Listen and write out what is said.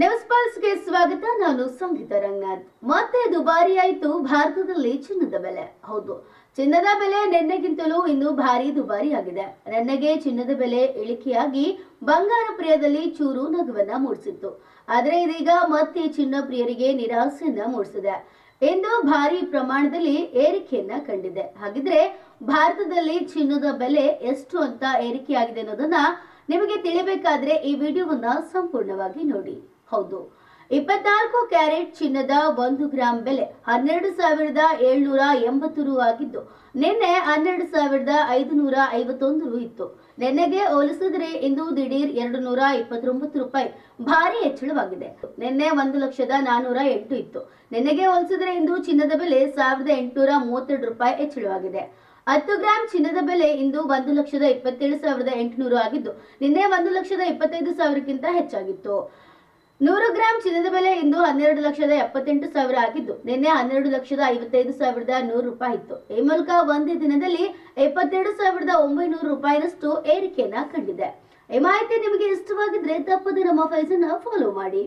News ಪಲ್ಸ್ಗೆ ಸ್ವಾಗತ. ನಾನು ಸಂಗೀತ ರಂಗನಾಥ್. ಮತ್ತೆ ದುಬಾರಿ ಆಯಿತು ಭಾರತದಲ್ಲಿ ಚಿನ್ನದ ಬೆಲೆ. ಹೌದು, ಚಿನ್ನದ ಬೆಲೆ ನಿನ್ನೆಗಿಂತಲೂ ಇನ್ನು ಭಾರಿ ದುಬಾರಿ ಆಗಿದೆ. ನಿನ್ನೆಗೆ ಚಿನ್ನದ ಬೆಲೆ ಇಳಿಕೆಯಾಗಿ ಬಂಗಾರ ಪ್ರಿಯದಲ್ಲಿ ಚೂರು ನಗುವನ್ನ ಮೂಡಿಸಿತ್ತು. ಆದರೆ ಇದೀಗ ಮತ್ತೆ ಚಿನ್ನ ಪ್ರಿಯರಿಗೆ ನಿರಾಸೆಯನ್ನ ಮೂಡಿಸಿದೆ. ಇಂದು ಭಾರಿ ಪ್ರಮಾಣದಲ್ಲಿ ಏರಿಕೆಯನ್ನ ಕಂಡಿದೆ. ಹಾಗಿದ್ರೆ ಭಾರತದಲ್ಲಿ ಚಿನ್ನದ ಬೆಲೆ ಎಷ್ಟು ಅಂತ ಏರಿಕೆಯಾಗಿದೆ ಅನ್ನೋದನ್ನ ನಿಮಗೆ ತಿಳಿಬೇಕಾದ್ರೆ ಈ ವಿಡಿಯೋವನ್ನ ಸಂಪೂರ್ಣವಾಗಿ ನೋಡಿ. ಹೌದು, 24 ಕ್ಯಾರೆಟ್ ಚಿನ್ನದ 1 ಗ್ರಾಂ ಬೆಲೆ 12,780 ರು ಆಗಿದ್ದು, ನಿನ್ನೆ 12,551 ರು ಇತ್ತು. ನಿನ್ನೆಗೆ ಹೋಲಿಸಿದ್ರೆ ಇಂದು ದಿಢೀರ್ 229 ರೂಪಾಯಿ ಭಾರಿ ಹೆಚ್ಚಳವಾಗಿದೆ. ನಿನ್ನೆ 1,04,08 ಇತ್ತು. ನಿನ್ನೆಗೆ ಹೋಲಿಸಿದ್ರೆ ಇಂದು ಚಿನ್ನದ ಬೆಲೆ 1,832 ರೂಪಾಯಿ ಹೆಚ್ಚಳವಾಗಿದೆ. 10 ಗ್ರಾಂ ಚಿನ್ನದ ಬೆಲೆ ಇಂದು 1,27,800 ಆಗಿದ್ದು, ನಿನ್ನೆ 1,25,000ಕ್ಕಿಂತ ಹೆಚ್ಚಾಗಿತ್ತು. 100 ಗ್ರಾಂ ಚಿನ್ನದ ಬೆಲೆ ಇಂದು 12,78,000 ಆಗಿದ್ದು, ನಿನ್ನೆ 12,55,100 ರೂಪಾಯಿ ಇತ್ತು. ಈ ಮೂಲಕ ಒಂದೇ ದಿನದಲ್ಲಿ 22,900 ರೂಪಾಯಿನಷ್ಟು ಏರಿಕೆಯನ್ನ ಕಂಡಿದೆ. ಈ ಮಾಹಿತಿ ನಿಮಗೆ ಇಷ್ಟವಾಗಿದ್ರೆ ತಪ್ಪದೆ ನಮ್ಮ ಪೇಜ್ ಅನ್ನು ಫಾಲೋ ಮಾಡಿ.